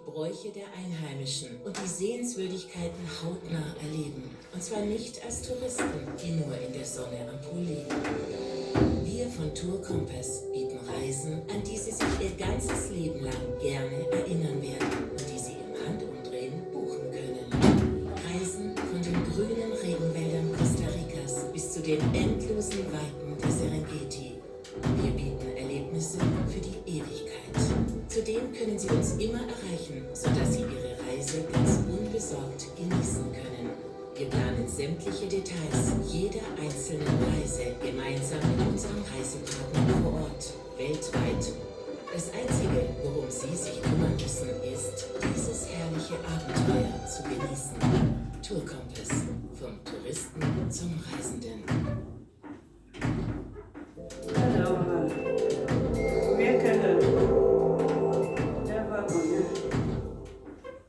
Bräuche der Einheimischen und die Sehenswürdigkeiten hautnah erleben. Und zwar nicht als Touristen, die nur in der Sonne am Pool liegen. Wir von Tour Kompass bieten Reisen, an die Sie sich Ihr ganzes Leben lang gerne erinnern werden und die Sie im Handumdrehen buchen können. Reisen von den grünen Regenwäldern Costa Ricas bis zu den endlosen Weiten der Serengeti. Wir bieten Erlebnisse für die Ewigkeit. Zudem können Sie uns immer erreichen, sodass Sie Ihre Reise ganz unbesorgt genießen können. Wir planen sämtliche Details jeder einzelnen Reise gemeinsam mit unseren Reisepartnern vor Ort, weltweit. Das Einzige, worum Sie sich kümmern müssen, ist, dieses herrliche Abenteuer zu genießen. Tour Kompass, vom Touristen zum Reisenden. Alors, combien qu'elle...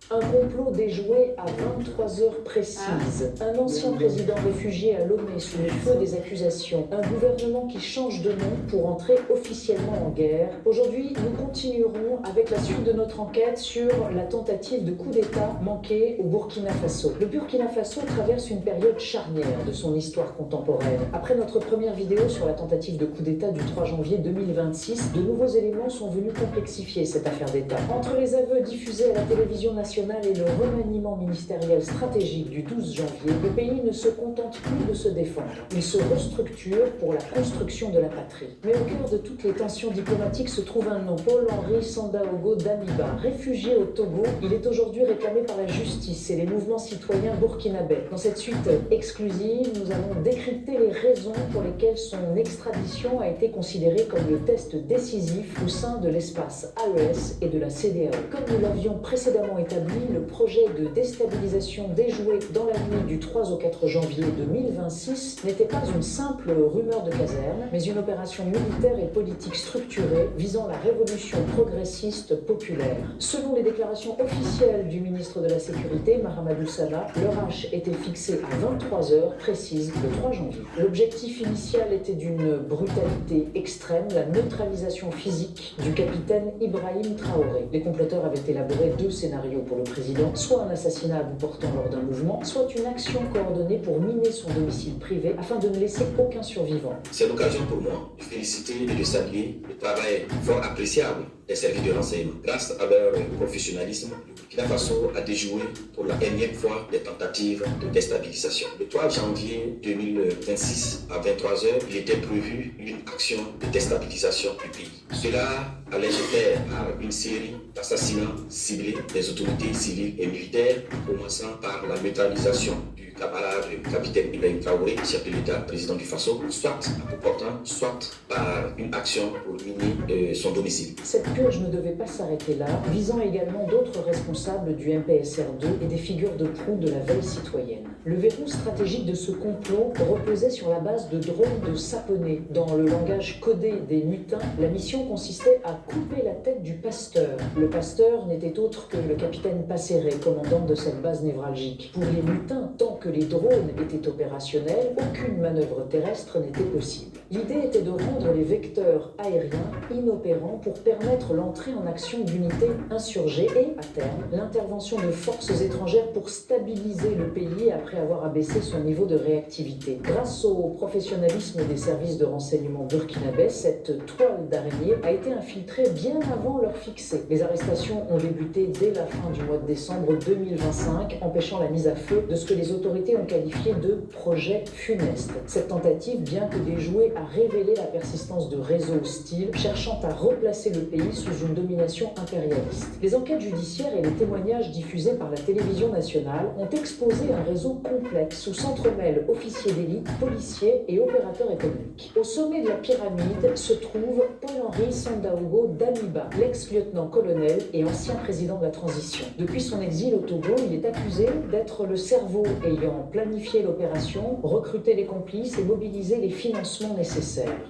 Un complot déjoué à 23 heures précises. Un ancien président réfugié à Lomé sous le feu des accusations. Un gouvernement qui change de nom pour entrer officiellement en guerre. Aujourd'hui, nous continuerons avec la suite de notre enquête sur la tentative de coup d'État manqué au Burkina Faso. Le Burkina Faso traverse une période charnière de son histoire contemporaine. Après notre première vidéo sur la tentative de coup d'État du 3 janvier 2026, de nouveaux éléments sont venus complexifier cette affaire d'État. Entre les aveux diffusés à la télévision nationale et le remaniement ministériel stratégique du 12 janvier, le pays ne se contente plus de se défendre. Il se restructure pour la construction de la patrie. Mais au cœur de toutes les tensions diplomatiques se trouve un nom, Paul-Henri Sandaogo Damiba. Réfugié au Togo, il est aujourd'hui réclamé par la justice et les mouvements citoyens burkinabés. Dans cette suite exclusive, nous allons décrypter les raisons pour lesquelles son extradition a été considérée comme le test décisif au sein de l'espace AES et de la CEDEAO. Comme nous l'avions précédemment établi, le projet de déstabilisation déjoué dans la nuit du 3 au 4 janvier 2026 n'était pas une simple rumeur de caserne, mais une opération militaire et politique structurée visant la révolution progressiste populaire. Selon les déclarations officielles du ministre de la Sécurité, Mahamadou Saleh, l'heure H était fixée à 23 heures précises le 3 janvier. L'objectif initial était d'une brutalité extrême, la neutralisation physique du capitaine Ibrahim Traoré. Les comploteurs avaient élaboré deux scénarios pour le président, soit un assassinat à bout portant lors d'un mouvement, soit une action coordonnée pour miner son domicile privé afin de ne laisser aucun survivant. C'est l'occasion pour moi de féliciter et de saluer le travail fort appréciable des services de renseignement. Grâce à leur professionnalisme, le Burkina Faso a déjoué pour la énième fois des tentatives de déstabilisation. Le 3 janvier 2026 à 23h, il était prévu une action de déstabilisation du pays. Cela allait se faire par une série d'assassinats ciblés des autorités civiles et militaires, commençant par la neutralisation du camarade capitaine Ibrahim Traoré, chef de l'État, président du Faso, soit à bout portant, soit par une action pour miner son domicile. Cette purge ne devait pas s'arrêter là, visant également d'autres responsables du MPSR2 et des figures de proue de la veille citoyenne. Le verrou stratégique de ce complot reposait sur la base de drones de saponnés. Dans le langage codé des mutins, la mission consistait à couper la tête du pasteur. Le pasteur n'était autre que le capitaine Passéré, commandant de cette base névralgique. Pour les mutins, tant que les drones étaient opérationnels, aucune manœuvre terrestre n'était possible. L'idée était de rendre les vecteurs aériens inopérants pour permettre l'entrée en action d'unités insurgées et, à terme, l'intervention de forces étrangères pour stabiliser le pays après avoir abaissé son niveau de réactivité. Grâce au professionnalisme des services de renseignement burkinabés, cette toile d'araignée a été infiltrée bien avant l'heure fixée. Les arrestations ont débuté dès la fin du mois de décembre 2025, empêchant la mise à feu de ce que les autorités ont qualifié de projet funeste. Cette tentative, bien que déjouée, a révélé la persistance de réseaux hostiles cherchant à replacer le pays sous une domination impérialiste. Les enquêtes judiciaires et les témoignages diffusés par la télévision nationale ont exposé un réseau complexe où s'entremêlent officiers d'élite, policiers et opérateurs économiques. Au sommet de la pyramide se trouve Paul-Henri Sandaogo Damiba, l'ex-lieutenant-colonel et ancien président de la transition. Depuis son exil au Togo, il est accusé d'être le cerveau ayant planifié l'opération, recruté les complices et mobilisé les financements nécessaires.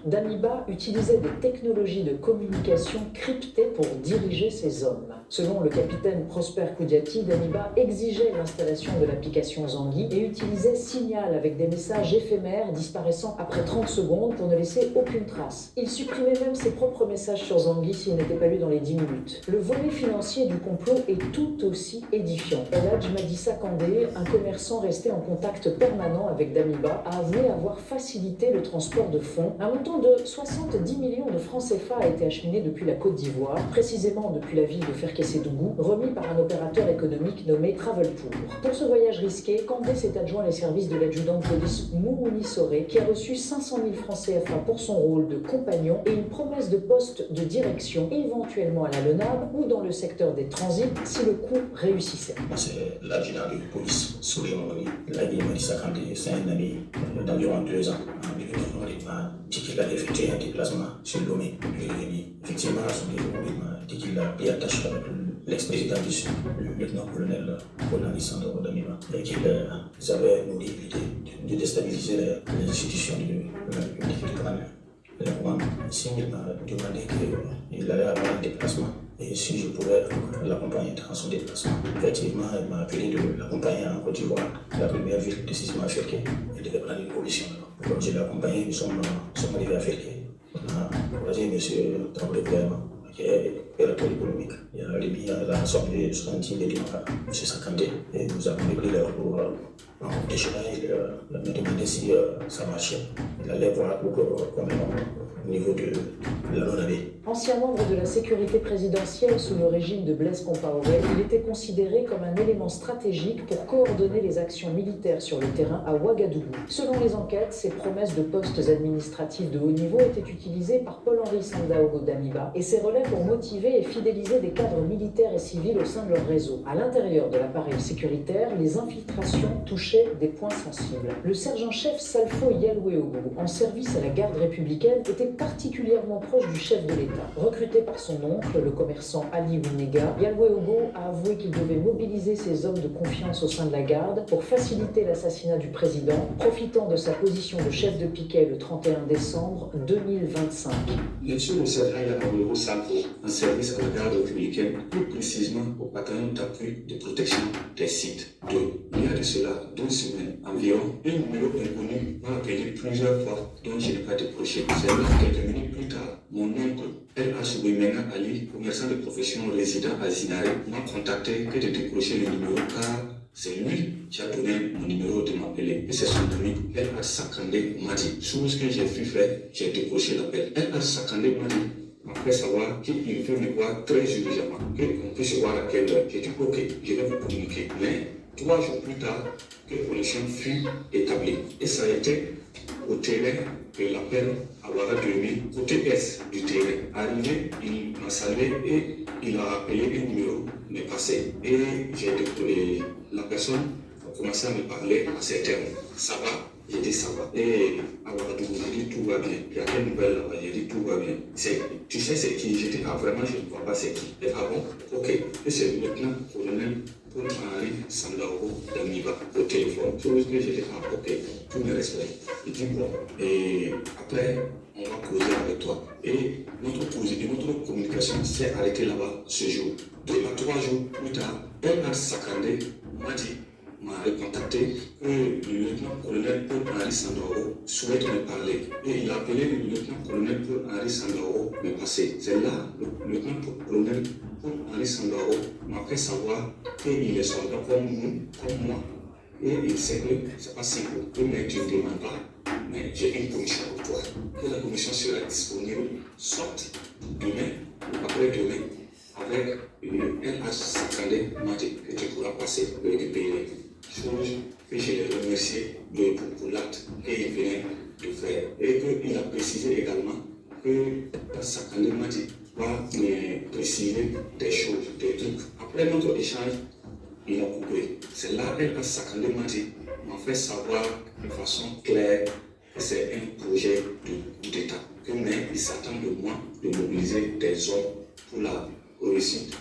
Damiba utilisait des technologies de communication cryptées pour diriger ses hommes. Selon le capitaine Prosper Koudiati, Damiba exigeait l'installation de l'application Zangui et utilisait Signal avec des messages éphémères disparaissant après 30 secondes pour ne laisser aucune trace. Il supprimait même ses propres messages sur Zangui s'ils n'étaient pas lus dans les 10 minutes. Le volet financier du complot est tout aussi édifiant. El Hadj Madissa Kandé, un commerçant resté en contact permanent avec Damiba, a avoué avoir facilité le transport de fonds. Un montant de 70 millions de francs CFA a été acheminé depuis la Côte d'Ivoire, précisément depuis la ville de Ferkessédougou, remis par un opérateur économique nommé Travelpool. Pour ce voyage risqué, Kandé s'est adjoint les services de l'adjudant de police Moumouni Soré, qui a reçu 500 000 francs CFA pour son rôle de compagnon et une promesse de poste de direction, éventuellement à la LENAB ou dans le secteur des transits, si le coup réussissait. C'est l'adjudant de police Soré Moumouni. L'Adi Madissa Kandé, c'est un ami d'environ 2 ans. Il m'a dit qu'il a effectué un déplacement sur Lomé. Effectivement, à son développement, il m'a dit qu'il a pris attache avec l'ex-président du Sud, le lieutenant-colonel Paul-Henri Sandoro Damiba, et qu'ils avaient nourri l'idée de déstabiliser les institutions de la République du Cameroun. Ici, il m'a demandé qu'il allait avoir un déplacement et si je pouvais l'accompagner dans son déplacement. Effectivement, il m'a appelé de l'accompagner en Côte d'Ivoire, la première ville décisivement africaine. Il devait prendre une position là-bas. Donc, je l'ai accompagné, nous sommes arrivés à Ferké. On a croisé M. Traoré Vraiment, qui est opérateur économique. Il a remis la somme de 70 millions à M. Sakandé et nous avons pris l'heure pour en déjeuner. Il m'a demandé si ça marchait. Il allait voir pour combien au niveau de la LONAB. Ancien membre de la sécurité présidentielle sous le régime de Blaise Compaoré, il était considéré comme un élément stratégique pour coordonner les actions militaires sur le terrain à Ouagadougou. Selon les enquêtes, ces promesses de postes administratifs de haut niveau étaient utilisées par Paul-Henri Sandaogo Damiba et ses relais pour motiver et fidéliser des cadres militaires et civils au sein de leur réseau. À l'intérieur de l'appareil sécuritaire, les infiltrations touchaient des points sensibles. Le sergent-chef Salfo Yalouéogo, en service à la garde républicaine, était particulièrement proche du chef de l'État. Recruté par son oncle, le commerçant Ali Winega, Yalouéogo a avoué qu'il devait mobiliser ses hommes de confiance au sein de la garde pour faciliter l'assassinat du président, profitant de sa position de chef de piquet le 31 décembre 2025. Monsieur le sergent Yalouéogo Salfo, en service à la garde républicaine, plus précisément au bataillon d'appui de protection des sites. Il y a de cela 2 semaines environ, un numéro inconnu m'a appelé plusieurs fois dont je n'ai pas décroché. C'est là, quelques minutes plus tard, mon oncle, El-H. Ouimena Ali, commerçant de profession résident à Zinare, m'a contacté que de décrocher le numéro car c'est lui qui a donné mon numéro de m'appeler. Et c'est son ami, El-H. Sakandé m'a dit. Chose que j'ai pu faire, j'ai décroché l'appel. El-H. Sakandé m'a dit, m'a fait savoir qu'il veut me voir très urgemment, qu'on peut se voir à quelle heure. J'ai dit, ok, je vais vous communiquer. Mais 3 jours plus tard, que la connexion fut établie. Et ça a été au terrain que l'appel à Ouagadougou, côté est du terrain. Arrivé, il m'a salué et il a appelé un numéro, mais passé. Et j'ai découvert la personne a commencé à me parler à ces termes. Ça va? J'ai dit ça va. Et à Ouagadougou, j'ai dit tout va bien. Il y a quelle nouvelle là-bas? J'ai dit tout va bien. Tu sais c'est qui? J'ai dit ah vraiment je ne vois pas c'est qui. Et ah bon? Ok. Et c'est le lieutenant-colonel Paul-Henri Sandaogo Damiba au téléphone. Chose que j'ai dit ah ok, tout me respecte. Il dit bon. Et après on va causer avec toi. Et notre communication s'est arrêtée là-bas ce jour. 2 à 3 jours plus tard, El-Hadj Sakandé m'a recontacté que le lieutenant-colonel Paul-Henri Sandaogo souhaite me parler. Et il a appelé le lieutenant-colonel Paul-Henri Sandaogo me passer. C'est là, le lieutenant-colonel Paul-Henri Sandaogo m'a fait savoir qu'il est soldat comme nous, comme moi. Et il sait que c'est pas simple, mais tu ne demandes pas, mais j'ai une commission pour toi. Que la commission sera disponible, soit demain ou après-demain, avec El-Hadj Sakandé m'a dit que tu pourras passer le récupérer. Chose que je l'ai remercié pour l'acte qu'il venait de faire. Et qu'il a précisé également que Sakandé m'a dit va me préciser des choses, des trucs. Après notre échange, il a coupé. C'est là El-Hadj Sakandé m'a fait savoir de façon claire que c'est un projet de coup d'État. Mais il s'attend de moi de mobiliser des hommes pour la réussite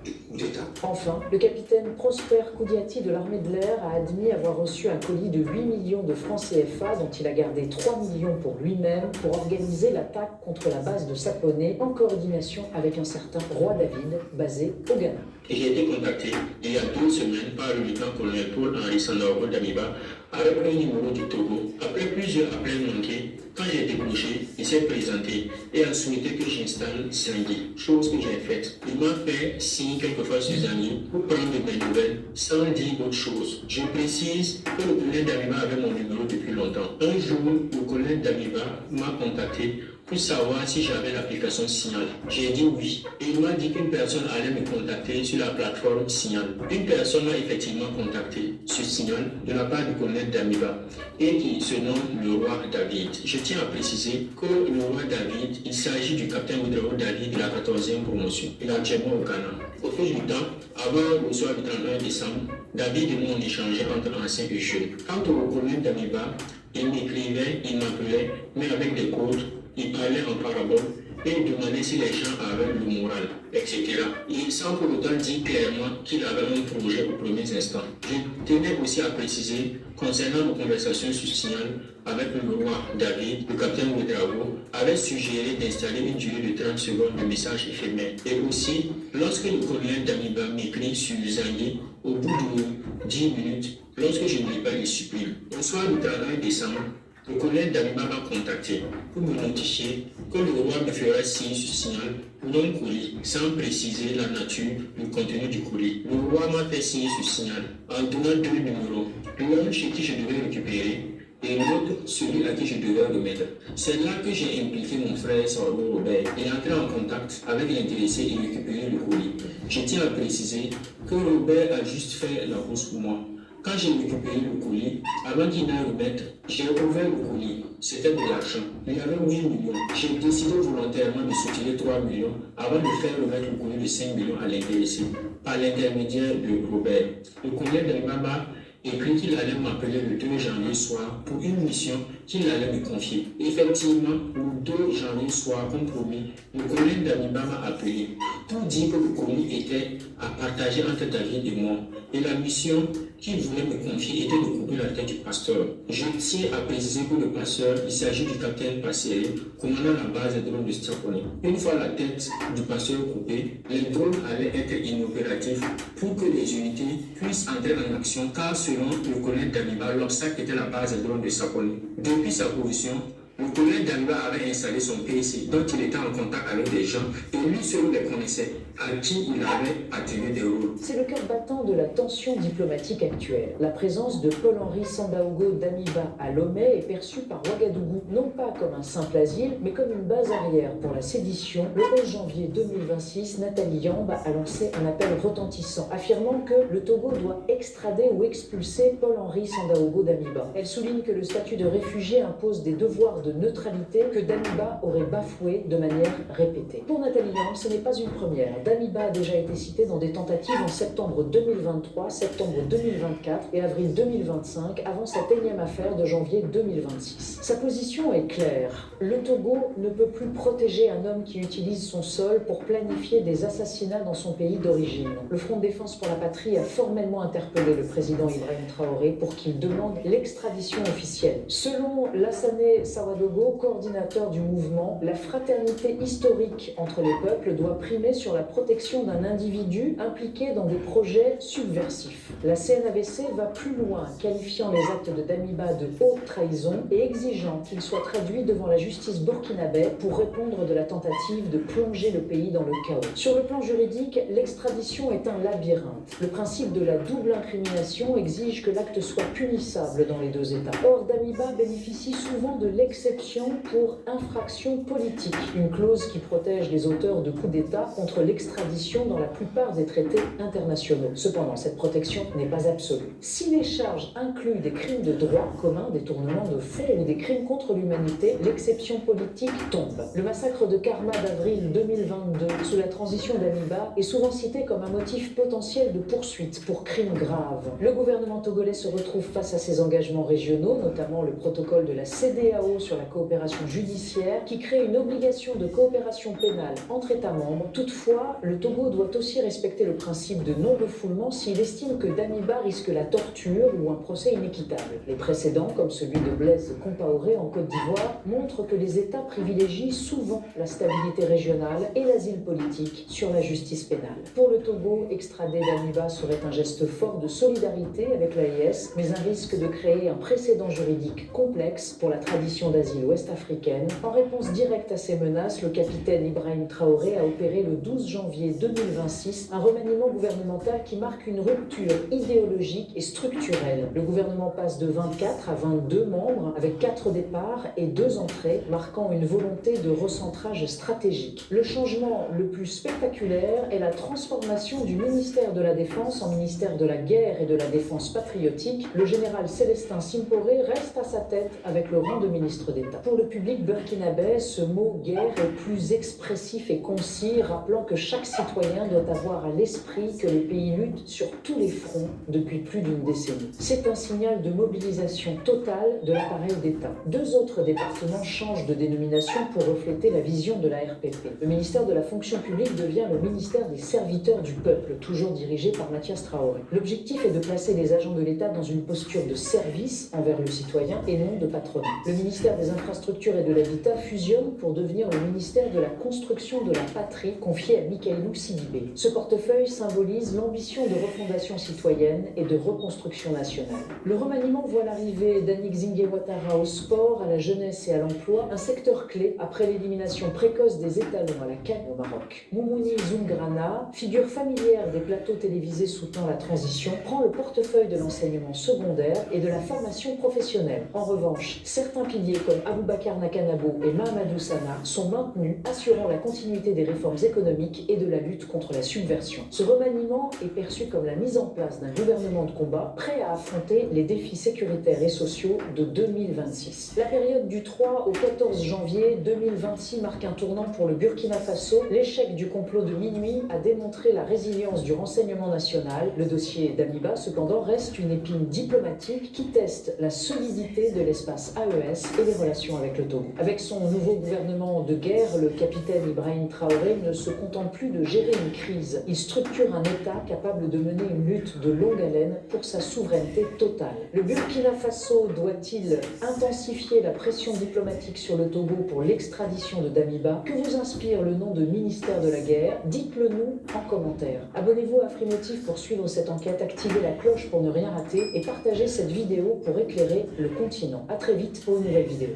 du coup d'État. Enfin, le capitaine Prosper Koudiati de l'armée de l'air a admis avoir reçu un colis de 8 millions de francs CFA dont il a gardé 3 millions pour lui-même pour organiser l'attaque contre la base de Sapone en coordination avec un certain Roi David basé au Ghana. Et j'ai été contacté il y a 2 semaines par le lieutenant-colonel Paul-Henri Sandaogo Damiba avec un numéro du Togo. Après plusieurs appels manqués, quand j'ai décroché, il s'est présenté et a souhaité que j'installe Zangui, chose que j'ai faite. Il m'a fait signe quelquefois sur Zangui pour prendre de mes nouvelles sans dire autre chose. Je précise que le colonel Damiba avait mon numéro depuis longtemps. Un jour, le colonel Damiba m'a contacté pour savoir si j'avais l'application Signal. J'ai dit oui. Et il m'a dit qu'une personne allait me contacter sur la plateforme Signal. Une personne m'a effectivement contacté sur Signal de la part du colonel Damiba et qui se nomme le roi David. Je tiens à préciser que le roi David, il s'agit du capitaine Ouedraogo David de la 14e promotion. Il est actuellement au Ghana. Au fil du temps, avant le soir du 31 décembre, David et moi on échangeait entre anciens et jeunes. Quant au colonel Damiba, il m'écrivait, il m'appelait, mais avec des codes. Il parlait en parabole et il demandait si les gens avaient le moral, etc. Et sans pour autant dire clairement qu'il avait un projet aux premiers instants. Je tenais aussi à préciser, concernant nos conversations sur Signal avec le roi David, le capitaine Ouedraogo avait suggéré d'installer une durée de 30 secondes de message éphémère. Et aussi, lorsque le colonel Damiba m'écrit sur Zangui, au bout de 10 minutes, lorsque je ne l'ai pas, il supprime. Au soir du 31 décembre, le colonel Damiba m'a contacté pour me notifier que le roi me fera signe sur Signal pour un colis, sans préciser la nature du contenu du colis. Le roi m'a fait signe sur Signal en donnant 2 numéros, l'un chez qui je devais récupérer et l'autre celui à qui je devais remettre. C'est là que j'ai impliqué mon frère Salvador Robert et entré en contact avec l'intéressé et récupéré le colis. Je tiens à préciser que Robert a juste fait la course pour moi. Quand j'ai récupéré le colis, avant qu'il n'aille remettre, j'ai ouvert le colis. C'était de l'argent. Il y avait 8 millions. J'ai décidé volontairement de soutirer 3 millions avant de faire remettre le colis de 5 millions à l'intéressé, par l'intermédiaire de Robert. Le colonel Damiba écrit qu'il allait m'appeler le 2 janvier soir pour une mission qu'il allait me confier. Effectivement, le 2 janvier soir, comme promis, le colonel Damiba m'a appelé pour dire que le colis était à partager entre David et moi. Et la mission qu'il voulait me confier était de couper la tête du pasteur. Je tiens à préciser que le pasteur, il s'agit du capitaine Passeri, commandant la base des drones de Sapone. Une fois la tête du pasteur coupée, les drones allaient être inopératifs pour que les unités puissent entrer en action, car selon le colonel Damiba, l'obstacle était la base des drones de Sapone. Depuis sa position, le colonel Damiba avait installé son PC, dont il était en contact avec des gens, et lui seul les connaissait, à qui il avait attribué des rôles. C'est le cœur battant de la tension diplomatique actuelle. La présence de Paul-Henri Sandaogo Damiba à Lomé est perçue par Ouagadougou non pas comme un simple asile, mais comme une base arrière pour la sédition. Le 11 janvier 2026, Nathalie Yamb a lancé un appel retentissant, affirmant que le Togo doit extrader ou expulser Paul-Henri Sandaogo Damiba. Elle souligne que le statut de réfugié impose des devoirs de neutralité que Damiba aurait bafoué de manière répétée. Pour Nathalie Yamb, ce n'est pas une première. Damiba a déjà été cité dans des tentatives en septembre 2023, septembre 2024 et avril 2025, avant cette énième affaire de janvier 2026. Sa position est claire. Le Togo ne peut plus protéger un homme qui utilise son sol pour planifier des assassinats dans son pays d'origine. Le Front de défense pour la patrie a formellement interpellé le président Ibrahim Traoré pour qu'il demande l'extradition officielle. Selon Lassane Sawadogo, coordinateur du mouvement, la fraternité historique entre les peuples doit primer sur la protection d'un individu impliqué dans des projets subversifs. La CNAVC va plus loin, qualifiant les actes de Damiba de haute trahison et exigeant qu'il soit traduit devant la justice burkinabé pour répondre de la tentative de plonger le pays dans le chaos. Sur le plan juridique, l'extradition est un labyrinthe. Le principe de la double incrimination exige que l'acte soit punissable dans les deux États. Or, Damiba bénéficie souvent de l'exception pour infraction politique, une clause qui protège les auteurs de coups d'État contre l'extradition dans la plupart des traités internationaux. Cependant, cette protection n'est pas absolue. Si les charges incluent des crimes de droit commun, détournement de fonds ou des crimes contre l'humanité, l'exception politique tombe. Le massacre de Karma d'avril 2022, sous la transition Damiba, est souvent cité comme un motif potentiel de poursuite pour crimes graves. Le gouvernement togolais se retrouve face à ses engagements régionaux, notamment le protocole de la CEDEAO sur sur la coopération judiciaire qui crée une obligation de coopération pénale entre États membres. Toutefois, le Togo doit aussi respecter le principe de non-refoulement s'il estime que Damiba risque la torture ou un procès inéquitable. Les précédents, comme celui de Blaise Compaoré en Côte d'Ivoire, montrent que les États privilégient souvent la stabilité régionale et l'asile politique sur la justice pénale. Pour le Togo, extrader Damiba serait un geste fort de solidarité avec l'AES, mais un risque de créer un précédent juridique complexe pour la tradition d'asile ouest-africaine. En réponse directe à ces menaces, le capitaine Ibrahim Traoré a opéré le 12 janvier 2026 un remaniement gouvernemental qui marque une rupture idéologique et structurelle. Le gouvernement passe de 24 à 22 membres, avec 4 départs et 2 entrées, marquant une volonté de recentrage stratégique. Le changement le plus spectaculaire est la transformation du ministère de la Défense en ministère de la Guerre et de la Défense patriotique. Le général Célestin Simporé reste à sa tête avec le rang de ministre d'État. Pour le public burkinabé, ce mot « guerre » est plus expressif et concis, rappelant que chaque citoyen doit avoir à l'esprit que les pays luttent sur tous les fronts depuis plus d'une décennie. C'est un signal de mobilisation totale de l'appareil d'État. 2 autres départements changent de dénomination pour refléter la vision de la RPP. Le ministère de la fonction publique devient le ministère des serviteurs du peuple, toujours dirigé par Mathias Traoré. L'objectif est de placer les agents de l'État dans une posture de service envers le citoyen et non de patronat. Le ministère des Infrastructures et de l'Habitat fusionne pour devenir le ministère de la Construction de la Patrie, confié à Mikailou Sidibé. Ce portefeuille symbolise l'ambition de refondation citoyenne et de reconstruction nationale. Le remaniement voit l'arrivée d'Annick Zingué Ouattara au sport, à la jeunesse et à l'emploi, un secteur clé après l'élimination précoce des étalons à la canne au Maroc. Moumouni Zoumgrana, figure familière des plateaux télévisés soutenant la transition, prend le portefeuille de l'enseignement secondaire et de la formation professionnelle. En revanche, certains piliers comme Aboubakar Nakanabo et Mahamadou Sana sont maintenus, assurant la continuité des réformes économiques et de la lutte contre la subversion. Ce remaniement est perçu comme la mise en place d'un gouvernement de combat prêt à affronter les défis sécuritaires et sociaux de 2026. La période du 3 au 14 janvier 2026 marque un tournant pour le Burkina Faso. L'échec du complot de minuit a démontré la résilience du renseignement national. Le dossier Damiba, cependant, reste une épine diplomatique qui teste la solidité de l'espace AES et les relations avec le Togo. Avec son nouveau gouvernement de guerre, le capitaine Ibrahim Traoré ne se contente plus de gérer une crise. Il structure un État capable de mener une lutte de longue haleine pour sa souveraineté totale. Le Burkina Faso doit-il intensifier la pression diplomatique sur le Togo pour l'extradition de Damiba? Que vous inspire le nom de ministère de la guerre? Dites-le nous en commentaire. Abonnez-vous à Frimotif pour suivre cette enquête, activez la cloche pour ne rien rater et partagez cette vidéo pour éclairer le continent. A très vite pour une nouvelle vidéo.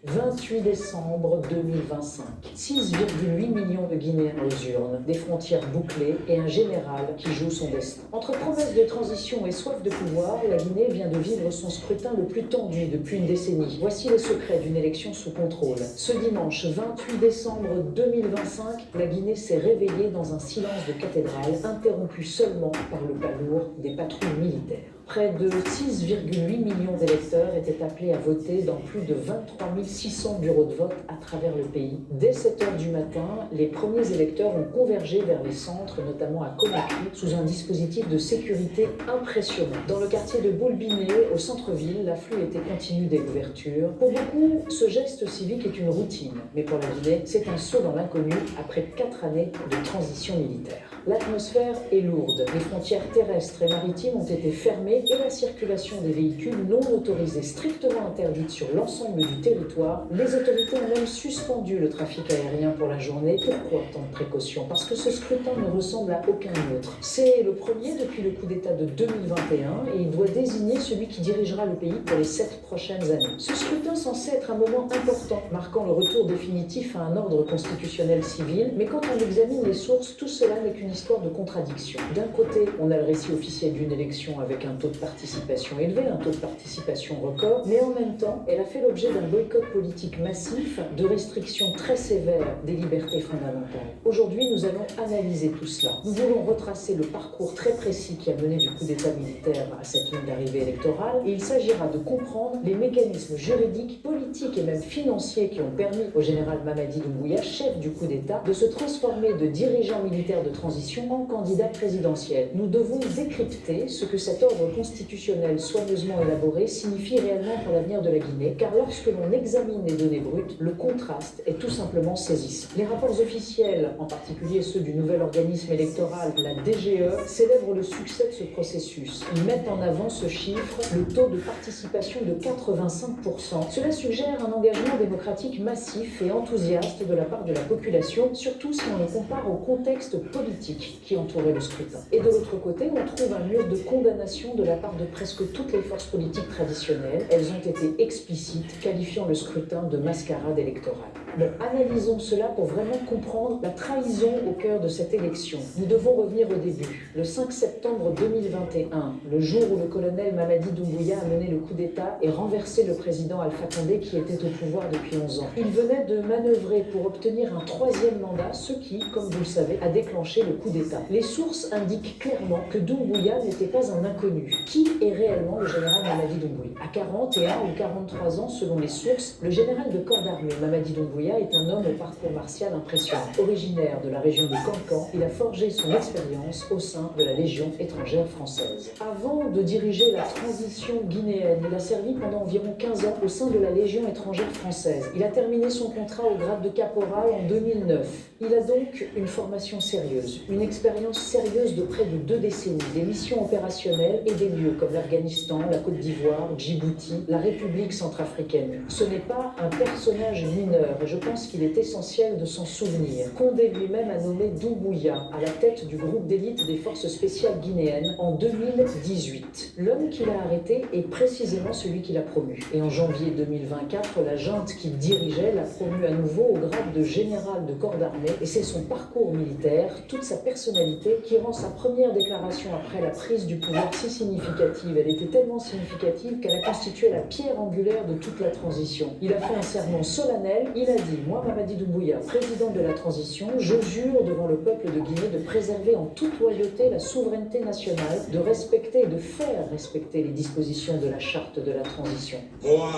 28 décembre 2025. 6,8 millions de Guinéens aux urnes, des frontières bouclées et un général qui joue son destin. Entre promesses de transition et soif de pouvoir, la Guinée vient de vivre son scrutin le plus tendu depuis une décennie. Voici les secrets d'une élection sous contrôle. Ce dimanche 28 décembre 2025, la Guinée s'est réveillée dans un silence de cathédrale, interrompu seulement par le pas lourd des patrouilles militaires. Près de 6,8 millions d'électeurs étaient appelés à voter dans plus de 23 600 bureaux de vote à travers le pays. Dès 7 h du matin, les premiers électeurs ont convergé vers les centres, notamment à Conakry, sous un dispositif de sécurité impressionnant. Dans le quartier de Boulbiné, au centre-ville, l'afflux était continu dès l'ouverture. Pour beaucoup, ce geste civique est une routine, mais pour la Guinée, c'est un saut dans l'inconnu après 4 années de transition militaire. L'atmosphère est lourde. Les frontières terrestres et maritimes ont été fermées fermée et la circulation des véhicules non autorisés strictement interdite sur l'ensemble du territoire. Les autorités ont même suspendu le trafic aérien pour la journée. Pourquoi tant de précautions? Parce que ce scrutin ne ressemble à aucun autre. C'est le premier depuis le coup d'État de 2021 et il doit désigner celui qui dirigera le pays pour les 7 prochaines années. Ce scrutin est censé être un moment important, marquant le retour définitif à un ordre constitutionnel civil, mais quand on examine les sources, tout cela n'est qu'une histoire de contradiction. D'un côté, on a le récit officiel d'une élection avec un taux de participation élevé, un taux de participation record, mais en même temps, elle a fait l'objet d'un boycott politique massif, de restrictions très sévères des libertés fondamentales. Aujourd'hui, nous allons analyser tout cela. Nous voulons retracer le parcours très précis qui a mené du coup d'État militaire à cette ligne d'arrivée électorale, et il s'agira de comprendre les mécanismes juridiques, politiques et même financiers qui ont permis au général Mamadi Doumbouya, chef du coup d'État, de se transformer de dirigeant militaire de transition en candidat présidentiel. Nous devons décrypter ce que cet ordre constitutionnel soigneusement élaboré signifie réellement pour l'avenir de la Guinée, car lorsque l'on examine les données brutes, le contraste est tout simplement saisissant. Les rapports officiels, en particulier ceux du nouvel organisme électoral, la DGE, célèbrent le succès de ce processus. Ils mettent en avant ce chiffre, le taux de participation de 85%. Cela suggère un engagement démocratique massif et enthousiaste de la part de la population, surtout si on le compare au contexte politique qui entourait le scrutin. Et de l'autre côté, on trouve un mur de condamnation de la part de presque toutes les forces politiques traditionnelles. Elles ont été explicites, qualifiant le scrutin de mascarade électorale. Bon, analysons cela pour vraiment comprendre la trahison au cœur de cette élection. Nous devons revenir au début. Le 5 septembre 2021, le jour où le colonel Mamadi Doumbouya a mené le coup d'État et renversé le président Alpha Condé qui était au pouvoir depuis 11 ans. Il venait de manœuvrer pour obtenir un 3e mandat, ce qui, comme vous le savez, a déclenché le coup d'État. Les sources indiquent clairement que Doumbouya n'était pas un inconnu. Qui est réellement le général Mamadi Doumbouya? À 41 ou 43 ans, selon les sources, le général de corps d'armée Mamadi Doumbouya est un homme au parcours martial impressionnant. Originaire de la région de Cancan, il a forgé son expérience au sein de la Légion étrangère française. Avant de diriger la transition guinéenne, il a servi pendant environ 15 ans au sein de la Légion étrangère française. Il a terminé son contrat au grade de caporal en 2009. Il a donc une formation sérieuse, une expérience sérieuse de près de 2 décennies, des missions opérationnelles et des lieux comme l'Afghanistan, la Côte d'Ivoire, Djibouti, la République centrafricaine. Ce n'est pas un personnage mineur et je pense qu'il est essentiel de s'en souvenir. Condé lui-même a nommé Doumbouya à la tête du groupe d'élite des forces spéciales guinéennes en 2018. L'homme qu'il a arrêté est précisément celui qu'il a promu. Et en janvier 2024, la junte qu'il dirigeait l'a promu à nouveau au grade de général de corps d'armée et c'est son parcours militaire, toute sa personnalité qui rend sa première déclaration après la prise du pouvoir si significative. Elle était tellement significative qu'elle a constitué la pierre angulaire de toute la transition. Il a fait un serment solennel, il a dit « Moi, Mamadi Doumbouya, président de la transition, je jure devant le peuple de Guinée de préserver en toute loyauté la souveraineté nationale, de respecter et de faire respecter les dispositions de la charte de la transition. » Moi,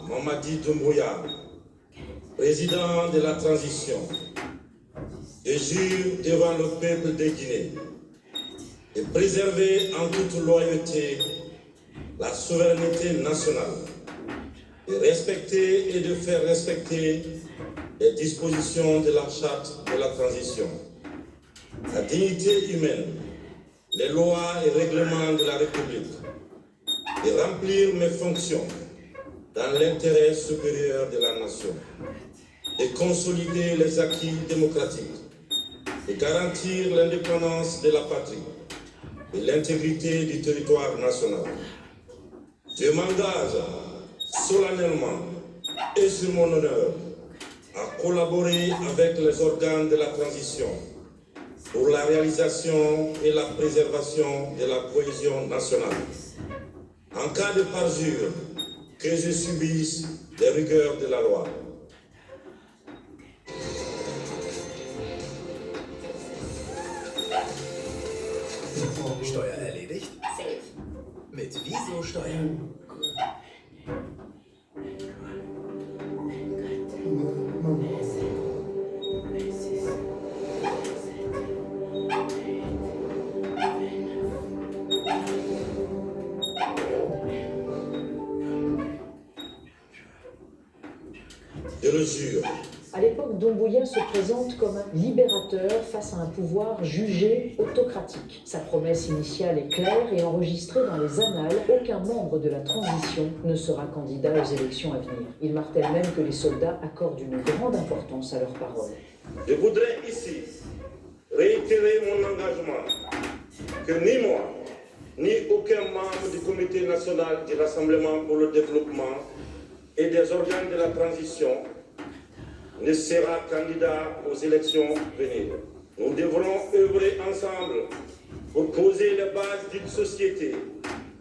Mamadi Doumbouya, président de la transition, je jure devant le peuple de Guinée de préserver en toute loyauté la souveraineté nationale, de respecter et de faire respecter les dispositions de la charte de la transition, la dignité humaine, les lois et règlements de la République, de remplir mes fonctions dans l'intérêt supérieur de la nation, de consolider les acquis démocratiques, de garantir l'indépendance de la patrie et l'intégrité du territoire national. Je m'engage solennellement et sur mon honneur à collaborer avec les organes de la transition pour la réalisation et la préservation de la cohésion nationale. En cas de parjure, que je subisse les rigueurs de la loi. Steuer erledigt? Safe. Mit Wieso-Steuer? Je le jure, À l'époque, Doumbouya se présente comme un libérateur face à un pouvoir jugé autocratique. Sa promesse initiale est claire et enregistrée dans les annales. Aucun membre de la transition ne sera candidat aux élections à venir. Il martèle même que les soldats accordent une grande importance à leurs paroles. Je voudrais ici réitérer mon engagement que ni moi, ni aucun membre du Comité national du Rassemblement pour le développement et des organes de la transition ne sera candidat aux élections à venir. Nous devrons œuvrer ensemble pour poser les bases d'une société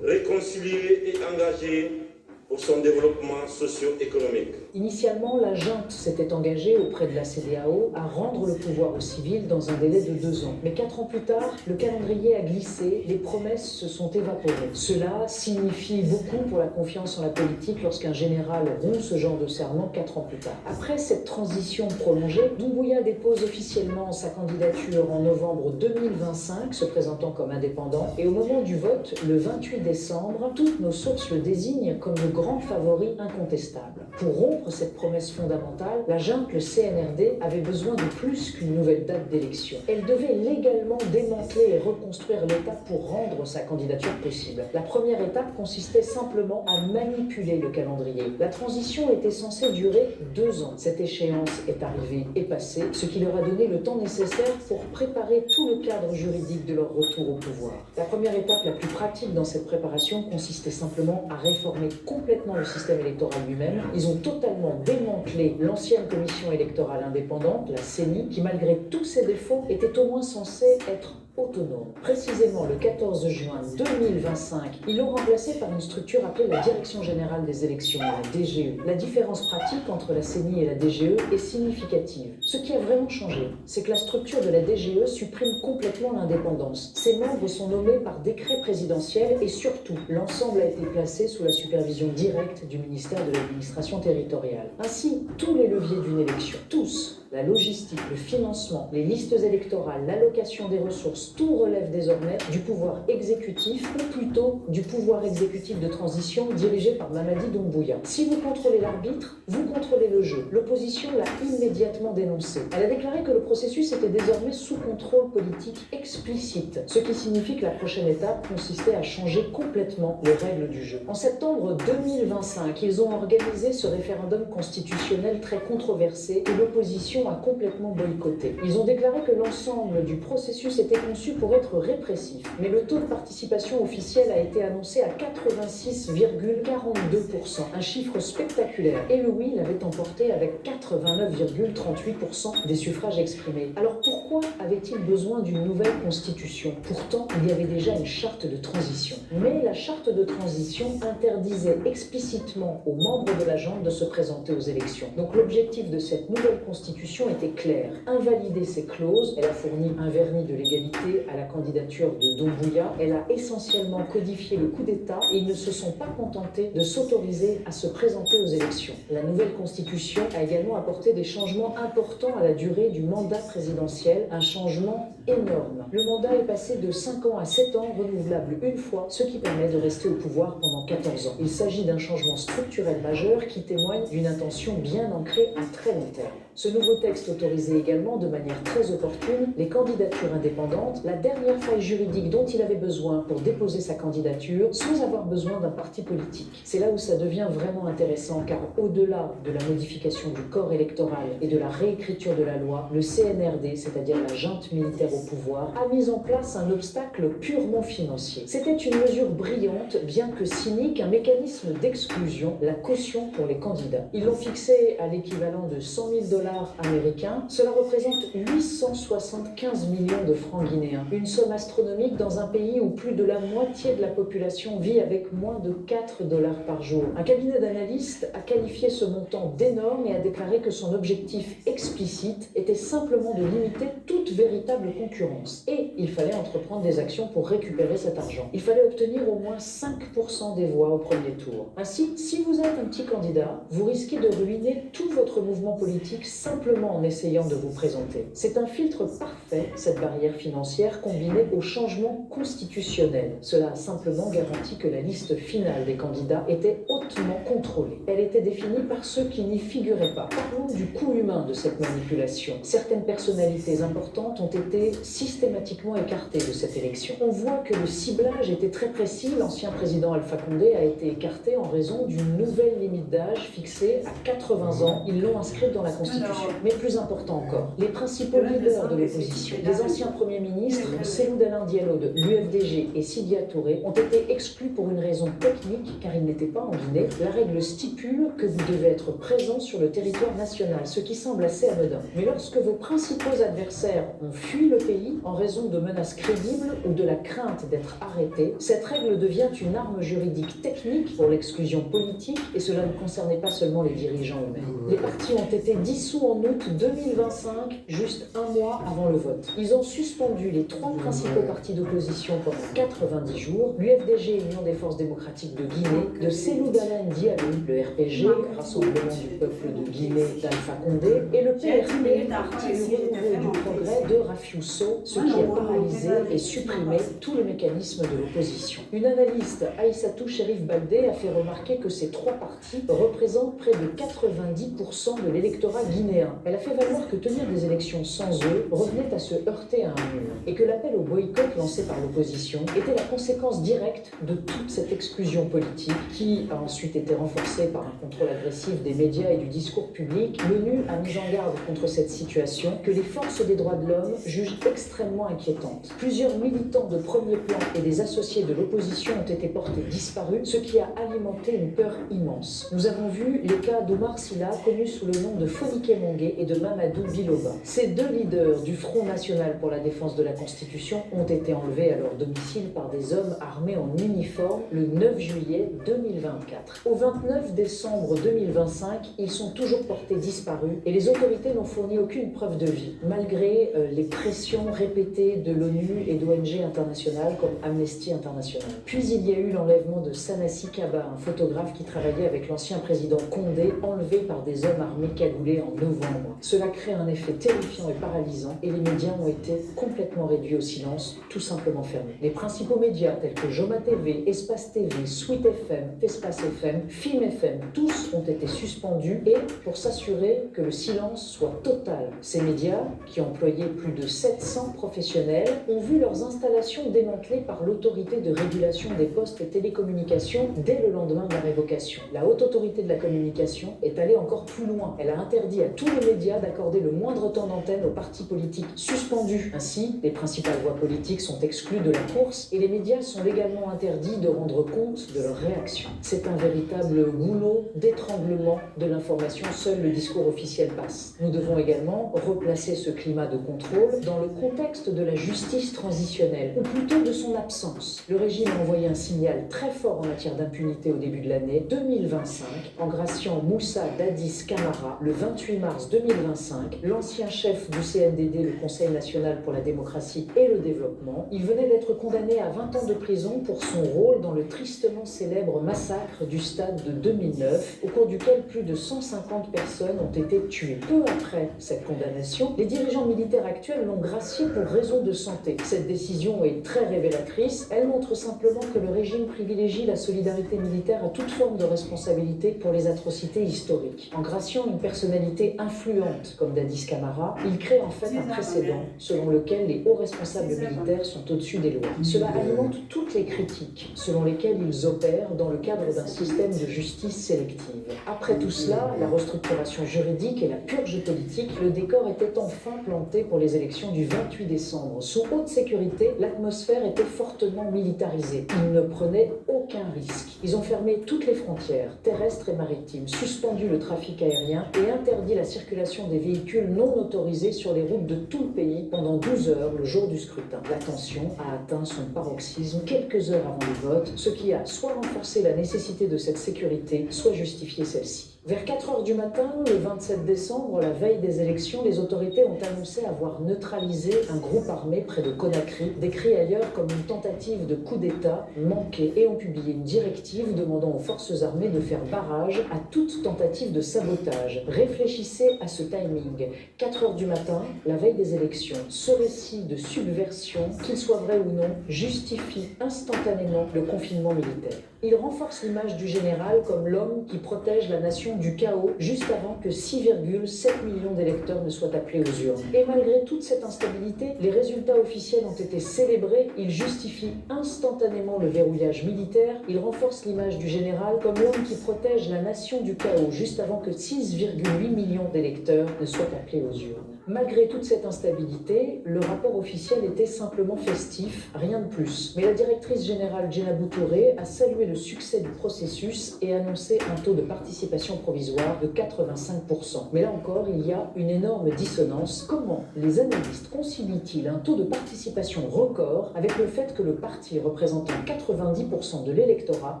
réconciliée et engagée pour son développement socio-économique. Initialement, la junte s'était engagée auprès de la CEDEAO à rendre le pouvoir aux civils dans un délai de 2 ans. Mais 4 ans plus tard, le calendrier a glissé, les promesses se sont évaporées. Cela signifie beaucoup pour la confiance en la politique lorsqu'un général rompt ce genre de serment 4 ans plus tard. Après cette transition prolongée, Doumbouya dépose officiellement sa candidature en novembre 2025, se présentant comme indépendant. Et au moment du vote, le 28 décembre, toutes nos sources le désignent comme le grand favori incontestable. Pour rompre cette promesse fondamentale, la junte, le CNRD, avait besoin de plus qu'une nouvelle date d'élection. Elle devait légalement démanteler et reconstruire l'État pour rendre sa candidature possible. La première étape consistait simplement à manipuler le calendrier. La transition était censée durer 2 ans. Cette échéance est arrivée et passée, ce qui leur a donné le temps nécessaire pour préparer tout le cadre juridique de leur retour au pouvoir. La première étape la plus pratique dans cette préparation consistait simplement à réformer complètement le système électoral lui-même. Ils ont totalement démantelé l'ancienne commission électorale indépendante, la CENI, qui malgré tous ses défauts était au moins censée être autonome. Précisément le 14 juin 2025, ils l'ont remplacée par une structure appelée la Direction Générale des Élections, la DGE. La différence pratique entre la CENI et la DGE est significative. Ce qui a vraiment changé, c'est que la structure de la DGE supprime complètement l'indépendance. Ses membres sont nommés par décret présidentiel et surtout, l'ensemble a été placé sous la supervision directe du ministère de l'Administration territoriale. Ainsi, tous les leviers d'une élection, tous, la logistique, le financement, les listes électorales, l'allocation des ressources, tout relève désormais du pouvoir exécutif, ou plutôt du pouvoir exécutif de transition dirigé par Mamadi Doumbouya. Si vous contrôlez l'arbitre, vous contrôlez le jeu. L'opposition l'a immédiatement dénoncé. Elle a déclaré que le processus était désormais sous contrôle politique explicite, ce qui signifie que la prochaine étape consistait à changer complètement les règles du jeu. En septembre 2025, ils ont organisé ce référendum constitutionnel très controversé et l'opposition a complètement boycotté. Ils ont déclaré que l'ensemble du processus était conçu pour être répressif, mais le taux de participation officielle a été annoncé à 86,42%, un chiffre spectaculaire, et le oui l'avait emporté avec 89,38% des suffrages exprimés. Alors pourquoi avait-il besoin d'une nouvelle constitution? Pourtant, il y avait déjà une charte de transition. Mais la charte de transition interdisait explicitement aux membres de la junte de se présenter aux élections. Donc l'objectif de cette nouvelle constitution était claire. Invalider ces clauses, elle a fourni un vernis de légalité à la candidature de Doumbouya, elle a essentiellement codifié le coup d'État et ils ne se sont pas contentés de s'autoriser à se présenter aux élections. La nouvelle constitution a également apporté des changements importants à la durée du mandat présidentiel, un changement énorme. Le mandat est passé de 5 ans à 7 ans, renouvelable une fois, ce qui permet de rester au pouvoir pendant 14 ans. Il s'agit d'un changement structurel majeur qui témoigne d'une intention bien ancrée à très long terme. Ce nouveau texte autorisait également de manière très opportune les candidatures indépendantes, la dernière faille juridique dont il avait besoin pour déposer sa candidature sans avoir besoin d'un parti politique. C'est là où ça devient vraiment intéressant car au-delà de la modification du corps électoral et de la réécriture de la loi, le CNRD, c'est-à-dire la junte militaire au pouvoir, a mis en place un obstacle purement financier. C'était une mesure brillante, bien que cynique, un mécanisme d'exclusion, la caution pour les candidats. Ils l'ont fixé à l'équivalent de 100 000 $ américains. Cela représente 875 millions de francs guinéens. Une somme astronomique dans un pays où plus de la moitié de la population vit avec moins de 4 $ par jour. Un cabinet d'analystes a qualifié ce montant d'énorme et a déclaré que son objectif explicite était simplement de limiter toute véritable concurrence. Et il fallait entreprendre des actions pour récupérer cet argent. Il fallait obtenir au moins 5% des voix au premier tour. Ainsi, si vous êtes un petit candidat, vous risquez de ruiner tout votre mouvement politique simplement en essayant de vous présenter. C'est un filtre parfait, cette barrière financière combinée au changement constitutionnel. Cela a simplement garanti que la liste finale des candidats était hautement contrôlée. Elle était définie par ceux qui n'y figuraient pas. Parlons du coût humain de cette manipulation. Certaines personnalités importantes ont été systématiquement écartées de cette élection. On voit que le ciblage était très précis. L'ancien président Alpha Condé a été écarté en raison d'une nouvelle limite d'âge fixée à 80 ans. Ils l'ont inscrite dans la Constitution. Mais plus important encore, les principaux leaders de l'opposition, les anciens premiers ministres, Cellou Dalein Diallo de l'UFDG et Sidya Touré, ont été exclus pour une raison technique, car ils n'étaient pas en Guinée. La règle stipule que vous devez être présent sur le territoire national, ce qui semble assez anodin. Mais lorsque vos principaux adversaires ont fui le pays en raison de menaces crédibles ou de la crainte d'être arrêtés, cette règle devient une arme juridique technique pour l'exclusion politique, et cela ne concernait pas seulement les dirigeants eux-mêmes. Les partis ont été dissous en août 2025, juste un mois avant le vote. Ils ont suspendu les 3 principaux partis d'opposition pendant 90 jours, l'UFDG, Union des forces démocratiques de Guinée, de Cellou Dalein Diallo, le RPG, Rassemblement du peuple de Guinée d'Alpha Condé, et le PRP, Parti du renouveau et du progrès de Raffiuso, ce qui a paralysé et supprimé tout le mécanisme de l'opposition. Une analyste, Aïssatou Chérif Baldé, a fait remarquer que ces 3 partis représentent près de 90% de l'électorat guinéen. Elle a fait valoir que tenir des élections sans eux revenait à se heurter à un mur, et que l'appel au boycott lancé par l'opposition était la conséquence directe de toute cette exclusion politique qui a ensuite été renforcée par un contrôle agressif des médias et du discours public. L'ONU a mis en garde contre cette situation que les forces des droits de l'homme jugent extrêmement inquiétante. Plusieurs militants de premier plan et des associés de l'opposition ont été portés disparus, ce qui a alimenté une peur immense. Nous avons vu les cas d'Omar Sylla, connu sous le nom de Fonike Mongué, et de Mamadou Biloba. Ces 2 leaders du Front National pour la défense de la Constitution ont été enlevés à leur domicile par des hommes armés en uniforme le 9 juillet 2024. Au 29 décembre 2025, ils sont toujours portés disparus et les autorités n'ont fourni aucune preuve de vie, malgré les pressions répétées de l'ONU et d'ONG internationales comme Amnesty International. Puis il y a eu l'enlèvement de Sanassi Kaba, un photographe qui travaillait avec l'ancien président Condé, enlevé par des hommes armés cagoulés en novembre. Cela crée un effet terrifiant et paralysant, et les médias ont été complètement réduits au silence, tout simplement fermés. Les principaux médias tels que Joma TV, Espace TV, Sweet FM, Espace FM, Film FM, tous ont été suspendus, et pour s'assurer que le silence soit total. Ces médias, qui employaient plus de 700 professionnels, ont vu leurs installations démantelées par l'autorité de régulation des postes et télécommunications dès le lendemain de la révocation. La haute autorité de la communication est allée encore plus loin. Elle a interdit à tous les médias d'accorder le moindre temps d'antenne aux partis politiques suspendus. Ainsi, les principales voix politiques sont exclues de la course et les médias sont légalement interdits de rendre compte de leurs réactions. C'est un véritable goulot d'étranglement de l'information. Seul le discours officiel passe. Nous devons également replacer ce climat de contrôle dans le contexte de la justice transitionnelle, ou plutôt de son absence. Le régime a envoyé un signal très fort en matière d'impunité au début de l'année 2025, en graciant Moussa Dadis Camara le 28 mars 2025, l'ancien chef du CNDD, le Conseil national pour la démocratie et le développement. Il venait d'être condamné à 20 ans de prison pour son rôle dans le tristement célèbre massacre du stade de 2009, au cours duquel plus de 150 personnes ont été tuées. Peu après cette condamnation, les dirigeants militaires actuels l'ont gracié pour raison de santé. Cette décision est très révélatrice. Elle montre simplement que le régime privilégie la solidarité militaire à toute forme de responsabilité pour les atrocités historiques. En graciant une personnalité influente comme Dadis Camara, il crée en fait un précédent selon lequel les hauts responsables militaires sont au-dessus des lois. Cela alimente toutes les critiques selon lesquelles ils opèrent dans le cadre d'un système de justice sélective. Après tout cela, la restructuration juridique et la purge politique, le décor était enfin planté pour les élections du 28 décembre. Sous haute sécurité, l'atmosphère était fortement militarisée. Ils ne prenaient aucun risque. Ils ont fermé toutes les frontières, terrestres et maritimes, suspendu le trafic aérien et interdit la circulation des véhicules non autorisés sur les routes de tout le pays pendant 12 heures le jour du scrutin. La tension a atteint son paroxysme quelques heures avant le vote, ce qui a soit renforcé la nécessité de cette sécurité, soit justifié celle-ci. Vers 4 heures du matin, le 27 décembre, la veille des élections, les autorités ont annoncé avoir neutralisé un groupe armé près de Conakry, décrit ailleurs comme une tentative de coup d'État manquée, et ont publié une directive demandant aux forces armées de faire barrage à toute tentative de sabotage. Réfléchissez à ce timing. 4 heures du matin, la veille des élections. Ce récit de subversion, qu'il soit vrai ou non, justifie instantanément le confinement militaire. Il renforce l'image du général comme l'homme qui protège la nation du chaos juste avant que 6,7 millions d'électeurs ne soient appelés aux urnes. Et malgré toute cette instabilité, les résultats officiels ont été célébrés. Il justifie instantanément le verrouillage militaire. Il renforce l'image du général comme l'homme qui protège la nation du chaos juste avant que 6,8 millions d'électeurs ne soient appelés aux urnes. Malgré toute cette instabilité, le rapport officiel était simplement festif, rien de plus. Mais la directrice générale Djenabou Touré a salué le succès du processus et annoncé un taux de participation provisoire de 85%. Mais là encore, il y a une énorme dissonance. Comment les analystes concilient-ils un taux de participation record avec le fait que le parti représentant 90% de l'électorat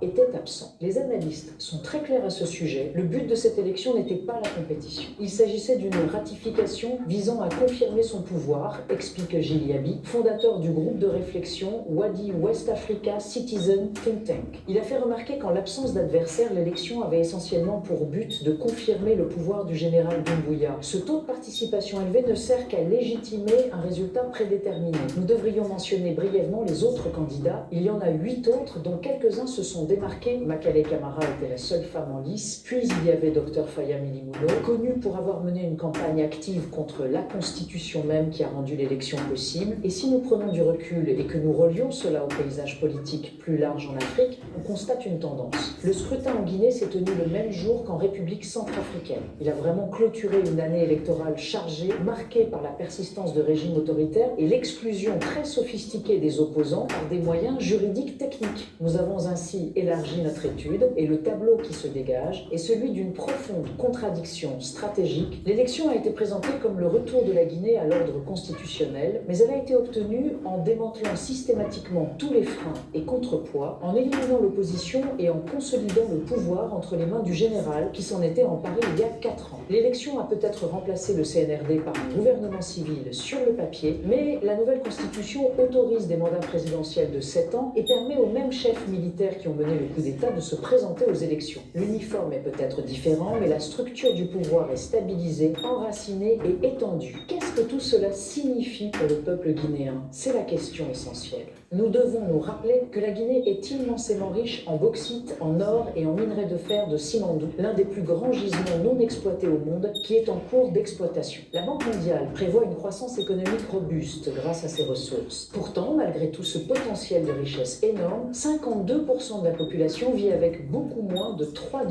était absent? Les analystes sont très clairs à ce sujet. Le but de cette élection n'était pas la compétition. Il s'agissait d'une ratification visant à confirmer son pouvoir, explique Gilles Yabi, fondateur du groupe de réflexion Wadi West Africa Citizen Think Tank. Il a fait remarquer qu'en l'absence d'adversaires, l'élection avait essentiellement pour but de confirmer le pouvoir du général Doumbouya. Ce taux de participation élevé ne sert qu'à légitimer un résultat prédéterminé. Nous devrions mentionner brièvement les autres candidats. Il y en a 8 autres, dont quelques-uns se sont démarqués. Makale Camara était la seule femme en lice. Puis il y avait Dr Faya Milimouno, connu pour avoir mené une campagne active contre la Constitution même qui a rendu l'élection possible. Et si nous prenons du recul et que nous relions cela au paysage politique plus large en Afrique, on constate une tendance. Le scrutin en Guinée s'est tenu le même jour qu'en République centrafricaine. Il a vraiment clôturé une année électorale chargée, marquée par la persistance de régimes autoritaires et l'exclusion très sophistiquée des opposants par des moyens juridiques techniques. Nous avons ainsi élargi notre étude et le tableau qui se dégage est celui d'une profonde contradiction stratégique. L'élection a été présentée comme le retour de la Guinée à l'ordre constitutionnel, mais elle a été obtenue en démantelant systématiquement tous les freins et contrepoids, en éliminant l'opposition et en consolidant le pouvoir entre les mains du général qui s'en était emparé il y a 4 ans. L'élection a peut-être remplacé le CNRD par un gouvernement civil sur le papier, mais la nouvelle constitution autorise des mandats présidentiels de 7 ans et permet aux mêmes chefs militaires qui ont mené le coup d'État de se présenter aux élections. L'uniforme est peut-être différent, mais la structure du pouvoir est stabilisée, enracinée et étendue. Qu'est-ce que tout cela signifie pour le peuple guinéen? C'est la question essentielle. Nous devons nous rappeler que la Guinée est immensément riche en bauxite, en or et en minerais de fer de Simandou, l'un des plus grands gisements non exploités au monde, qui est en cours d'exploitation. La Banque mondiale prévoit une croissance économique robuste grâce à ces ressources. Pourtant, malgré tout ce potentiel de richesse énorme, 52% de la population vit avec beaucoup moins de 3 $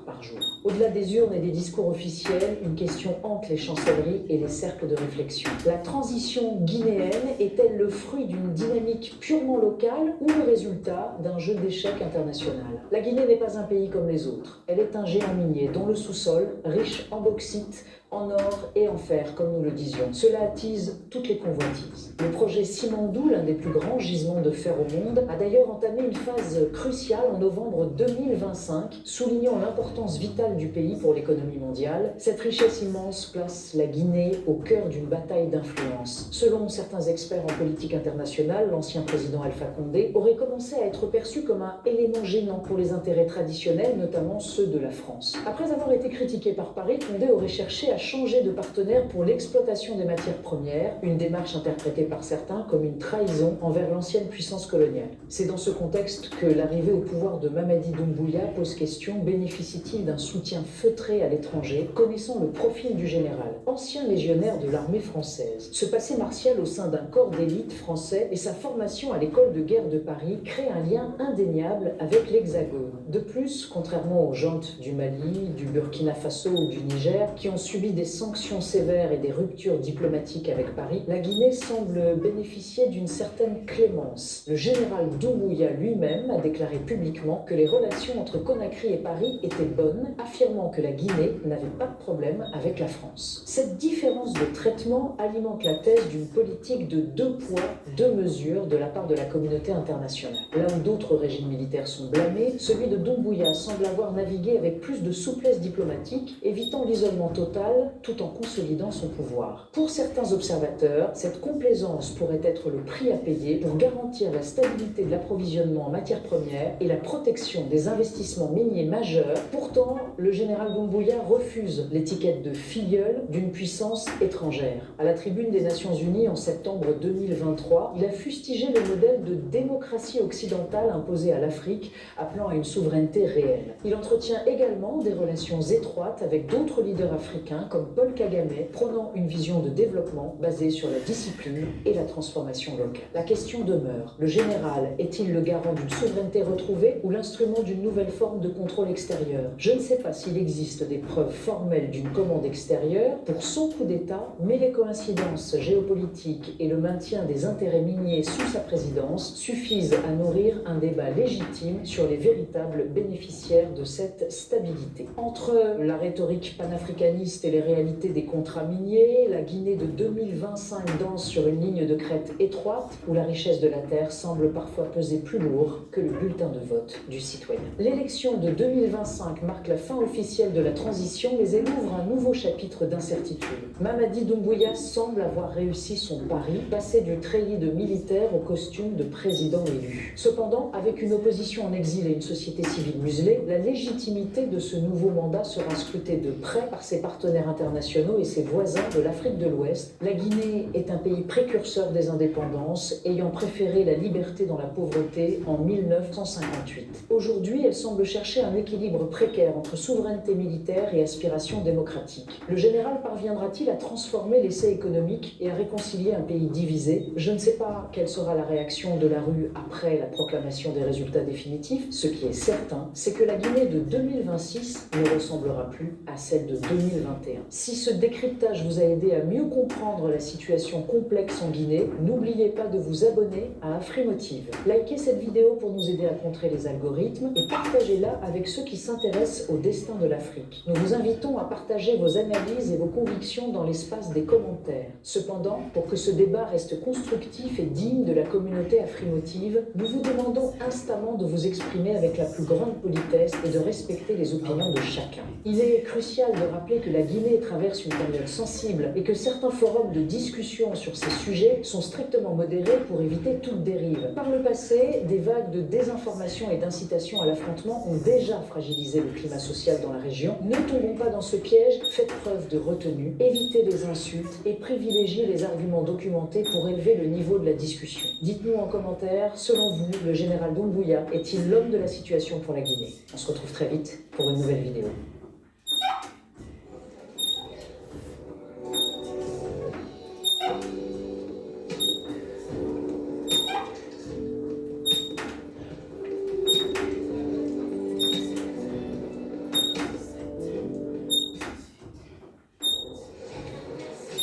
par jour. Au-delà des urnes et des discours officiels, une question hante les chancelleries et les cercles de réflexion. La transition guinéenne est-elle le fruit d'une dynamique purement locale ou le résultat d'un jeu d'échecs international? La Guinée n'est pas un pays comme les autres. Elle est un géant minier dont le sous-sol, riche en bauxite, en or et en fer, comme nous le disions. Cela attise toutes les convoitises. Le projet Simandou, l'un des plus grands gisements de fer au monde, a d'ailleurs entamé une phase cruciale en novembre 2025, soulignant l'importance vitale du pays pour l'économie mondiale. Cette richesse immense place la Guinée au cœur d'une bataille d'influence. Selon certains experts en politique internationale, l'ancien président Alpha Condé aurait commencé à être perçu comme un élément gênant pour les intérêts traditionnels, notamment ceux de la France. Après avoir été critiqué par Paris, Condé aurait cherché à changer de partenaire pour l'exploitation des matières premières, une démarche interprétée par certains comme une trahison envers l'ancienne puissance coloniale. C'est dans ce contexte que l'arrivée au pouvoir de Mamadi Doumbouya pose question: bénéficie-t-il d'un soutien feutré à l'étranger? Connaissant le profil du général, ancien légionnaire de l'armée française, ce passé martial au sein d'un corps d'élite français et sa formation à l'école de guerre de Paris créent un lien indéniable avec l'Hexagone. De plus, contrairement aux juntes du Mali, du Burkina Faso ou du Niger, qui ont subi suivi des sanctions sévères et des ruptures diplomatiques avec Paris, la Guinée semble bénéficier d'une certaine clémence. Le général Doumbouya lui-même a déclaré publiquement que les relations entre Conakry et Paris étaient bonnes, affirmant que la Guinée n'avait pas de problème avec la France. Cette différence de traitement alimente la thèse d'une politique de 2 poids, 2 mesures de la part de la communauté internationale. Là où d'autres régimes militaires sont blâmés, celui de Doumbouya semble avoir navigué avec plus de souplesse diplomatique, évitant l'isolement total tout en consolidant son pouvoir. Pour certains observateurs, cette complaisance pourrait être le prix à payer pour garantir la stabilité de l'approvisionnement en matières premières et la protection des investissements miniers majeurs. Pourtant, le général Doumbouya refuse l'étiquette de filleul d'une puissance étrangère. À la tribune des Nations Unies en septembre 2023, il a fustigé le modèle de démocratie occidentale imposé à l'Afrique, appelant à une souveraineté réelle. Il entretient également des relations étroites avec d'autres leaders africains comme Paul Kagame, prônant une vision de développement basée sur la discipline et la transformation locale. La question demeure, le général est-il le garant d'une souveraineté retrouvée ou l'instrument d'une nouvelle forme de contrôle extérieur? Je ne sais pas s'il existe des preuves formelles d'une commande extérieure pour son coup d'État, mais les coïncidences géopolitiques et le maintien des intérêts miniers sous sa présidence suffisent à nourrir un débat légitime sur les véritables bénéficiaires de cette stabilité. Entre la rhétorique panafricaniste et les réalités des contrats miniers, la Guinée de 2025 danse sur une ligne de crête étroite où la richesse de la terre semble parfois peser plus lourd que le bulletin de vote du citoyen. L'élection de 2025 marque la fin officielle de la transition, mais elle ouvre un nouveau chapitre d'incertitude. Mamadi Doumbouya semble avoir réussi son pari, passer du treillis de militaire au costume de président élu. Cependant, avec une opposition en exil et une société civile muselée, la légitimité de ce nouveau mandat sera scrutée de près par ses partenaires internationaux et ses voisins de l'Afrique de l'Ouest. La Guinée est un pays précurseur des indépendances, ayant préféré la liberté dans la pauvreté en 1958. Aujourd'hui, elle semble chercher un équilibre précaire entre souveraineté militaire et aspiration démocratique. Le général parviendra-t-il à transformer l'essai économique et à réconcilier un pays divisé? Je ne sais pas quelle sera la réaction de la rue après la proclamation des résultats définitifs. Ce qui est certain, c'est que la Guinée de 2026 ne ressemblera plus à celle de 2021. Si ce décryptage vous a aidé à mieux comprendre la situation complexe en Guinée, n'oubliez pas de vous abonner à Afrimotive. Likez cette vidéo pour nous aider à contrer les algorithmes et partagez-la avec ceux qui s'intéressent au destin de l'Afrique. Nous vous invitons à partager vos analyses et vos convictions dans l'espace des commentaires. Cependant, pour que ce débat reste constructif et digne de la communauté Afrimotive, nous vous demandons instamment de vous exprimer avec la plus grande politesse et de respecter les opinions de chacun. Il est crucial de rappeler que la Guinée traverse une période sensible et que certains forums de discussion sur ces sujets sont strictement modérés pour éviter toute dérive. Par le passé, des vagues de désinformation et d'incitation à l'affrontement ont déjà fragilisé le climat social dans la région. Ne tombons pas dans ce piège, faites preuve de retenue, évitez les insultes et privilégiez les arguments documentés pour élever le niveau de la discussion. Dites-nous en commentaire, selon vous, le général Doumbouya est-il l'homme de la situation pour la Guinée? On se retrouve très vite pour une nouvelle vidéo.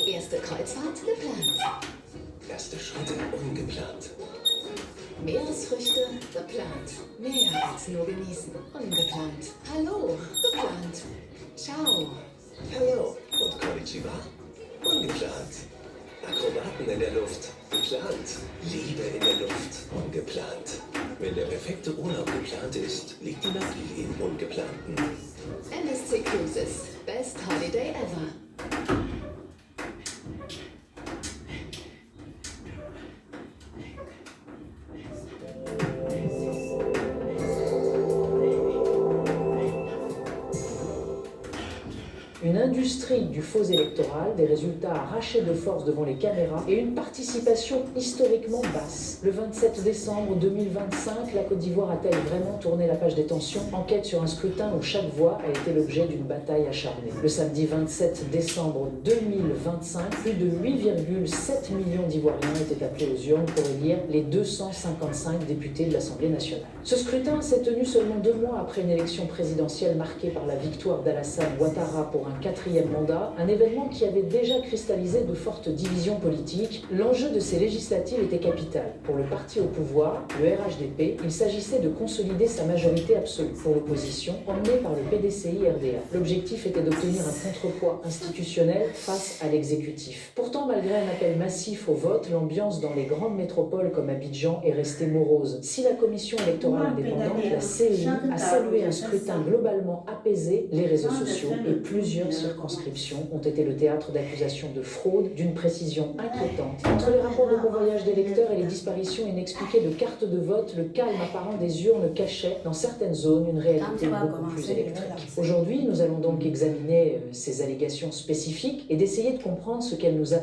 Erste Kreuzfahrt geplant. Erste Schritte ungeplant. Meeresfrüchte geplant. Mehr als nur genießen. Ungeplant. Hallo, geplant. Ciao. Hallo und Konnichiwa. Ungeplant. Akrobaten in der Luft. Geplant. Liebe in der Luft. Ungeplant. Wenn der perfekte Urlaub geplant ist, liegt die Magie im Ungeplanten. MSC Cruises. Best holiday ever. Une industrie du faux électoral, des résultats arrachés de force devant les caméras et une participation historiquement basse. Le 27 décembre 2025, la Côte d'Ivoire a-t-elle vraiment tourné la page des tensions? Enquête sur un scrutin où chaque voix a été l'objet d'une bataille acharnée. Le samedi 27 décembre 2025, plus de 8,7 millions d'Ivoiriens étaient appelés aux urnes pour élire les 255 députés de l'Assemblée nationale. Ce scrutin s'est tenu seulement 2 mois après une élection présidentielle marquée par la victoire d'Alassane Ouattara pour un un 4e mandat, un événement qui avait déjà cristallisé de fortes divisions politiques. L'enjeu de ces législatives était capital. Pour le parti au pouvoir, le RHDP, il s'agissait de consolider sa majorité absolue. Pour l'opposition, emmenée par le PDCI-RDA, l'objectif était d'obtenir un contrepoids institutionnel face à l'exécutif. Pourtant, malgré un appel massif au vote, l'ambiance dans les grandes métropoles comme Abidjan est restée morose. Si la commission électorale indépendante, la CEI, a salué un scrutin globalement apaisé, les réseaux sociaux et plusieurs circonscriptions ont été le théâtre d'accusations de fraude d'une précision inquiétante. Entre les rapports de convoyage d'électeurs et les disparitions inexpliquées de cartes de vote, le calme apparent des urnes cachait, dans certaines zones, une réalité beaucoup plus électrique. Aujourd'hui, nous allons donc examiner ces allégations spécifiques et d'essayer de comprendre ce qu'elles nous